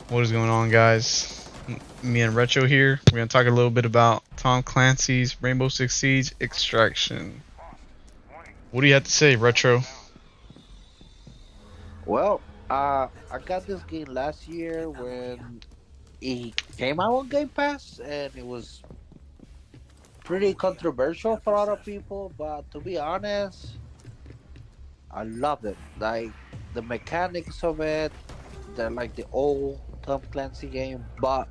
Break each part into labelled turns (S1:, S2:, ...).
S1: What is going on, guys? Me and Retro here. We're gonna talk a little bit about Tom Clancy's Rainbow Six Siege Extraction. What do you have to say, Retro?
S2: Well, I got this game last year when it came out on Game Pass, and it was pretty controversial for a lot of people. But to be honest, I loved it. Like the mechanics of it, they're like the old Tom Clancy game, but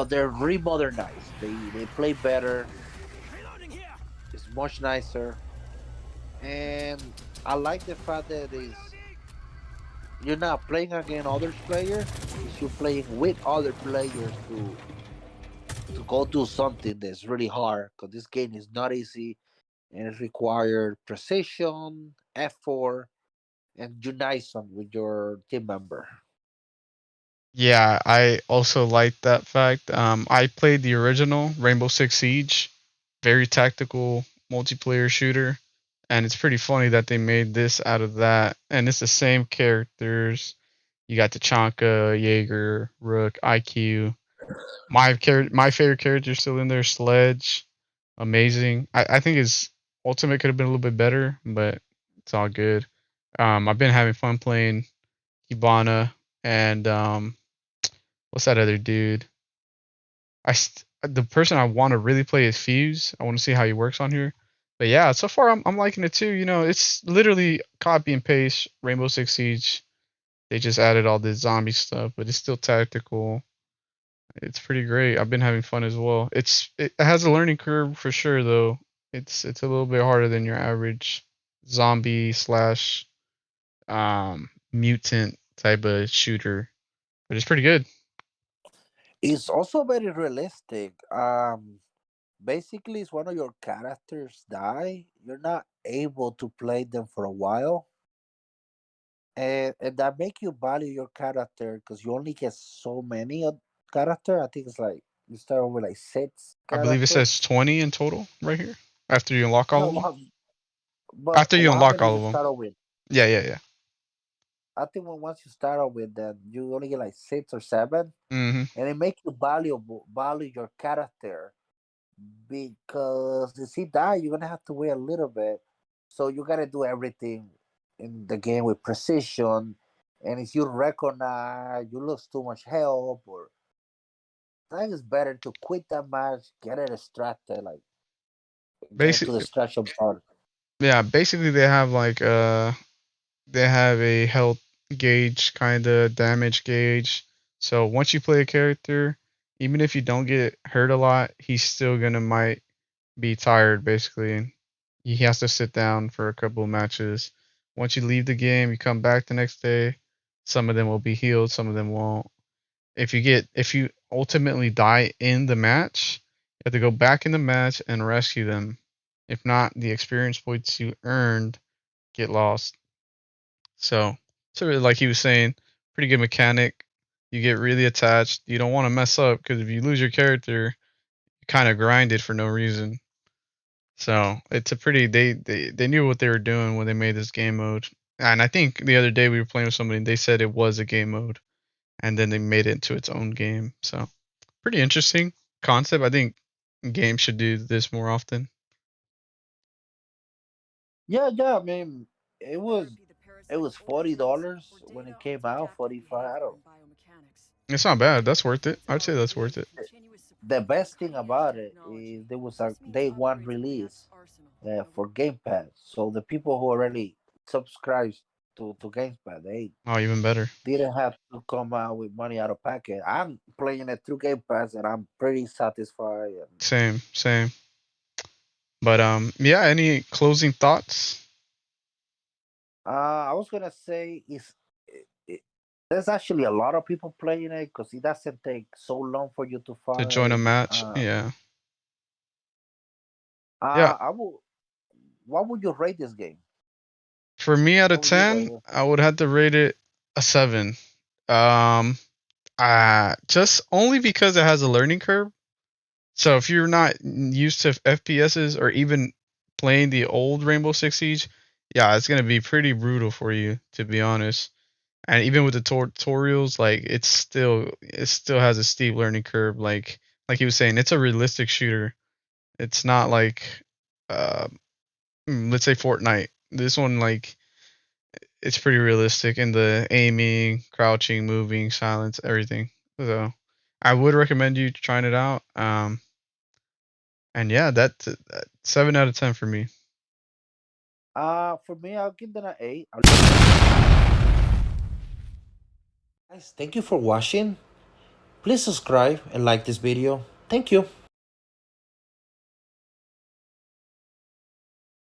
S2: they're remodernized. They play better. It's much nicer, and I like the fact that is you're not playing against other players. Is you're playing with other players to go do something that's really hard because this game is not easy and it requires precision, effort, and unison with your team member.
S1: Yeah, I also like that fact. I played the original Rainbow Six Siege, very tactical multiplayer shooter, and it's pretty funny that they made this out of that. And it's the same characters. You got Tachanka, Jaeger, Rook, IQ. My favorite character is still in there, Sledge. Amazing. I think his ultimate could have been a little bit better, but it's all good. I've been having fun playing Hibana and what's that other dude? The person I want to really play is Fuse. I want to see how he works on here. But yeah, so far I'm liking it too. You know, it's literally copy and paste Rainbow Six Siege. They just added all this zombie stuff, but it's still tactical. It's pretty great. I've been having fun as well. It has a learning curve for sure though. It's a little bit harder than your average zombie slash mutant type of shooter, but it's pretty good.
S2: It's also very realistic. Basically, it's one of your characters die. You're not able to play them for a while, and that make you value your character because you only get so many of character. I think it's like you start with like six
S1: I believe it says
S2: characters.
S1: 20 in total right here after you unlock all
S2: No,
S1: of them.
S2: but
S1: After you
S2: how
S1: unlock
S2: many
S1: all
S2: you
S1: of them.
S2: start with?
S1: Yeah, yeah, yeah.
S2: I think once you start out with that, you only get like six or seven,
S1: Mhm.
S2: and it makes you value your character because if he die, you're gonna have to wait a little bit. So you gotta do everything in the game with precision, and if you recognize you lose too much help, or I think it's better to quit that match, get it extracted, like get to the
S1: Basic
S2: extraction part.
S1: yeah, basically they have a health gauge kind of damage gauge. So once you play a character, even if you don't get hurt a lot, he's still gonna might be tired basically. He has to sit down for a couple of matches. Once you leave the game, you come back the next day. Some of them will be healed, some of them won't. If you ultimately die in the match, you have to go back in the match and rescue them. If not, the experience points you earned get lost. So really, like he was saying, pretty good mechanic. You get really attached. You don't want to mess up because if you lose your character, you kind of grind it for no reason. So it's a pretty they knew what they were doing when they made this game mode. And I think the other day we were playing with somebody and they said it was a game mode and then they made it into its own game. So pretty interesting concept. I think games should do this more often.
S2: Yeah, yeah. I mean, it was it was $40 when it came out. 45. I don't.
S1: It's not bad. That's worth it. I'd say that's worth it.
S2: The best thing about it is there was a day one release for Game Pass. So the people who already subscribed to Game Pass, they
S1: Oh, even better.
S2: didn't have to come out with money out of pocket. I'm playing it through Game Pass and I'm pretty satisfied. And
S1: Same, same. But yeah. Any closing thoughts
S2: I was gonna say it, there's actually a lot of people playing it because it doesn't take so long for you to
S1: to join a
S2: find.
S1: match? Yeah, yeah.
S2: I will. What would you rate this game?
S1: For me, out of
S2: What would you
S1: 10,
S2: rate it?
S1: I would have to rate it a 7. Um, just only because it has a learning curve. So if you're not used to FPSs or even playing the old Rainbow Six Siege, yeah, it's gonna be pretty brutal for you, to be honest. And even with the tutorials, like it still has a steep learning curve. Like he was saying, it's a realistic shooter. It's not like uh, let's say Fortnite. This one, like, it's pretty realistic in the aiming, crouching, moving, silence, everything. So I would recommend you trying it out. And yeah, that's 7 out of 10 for me.
S2: For me, I'll give that an 8. Guys, thank you for watching. Please subscribe and like this video. Thank you.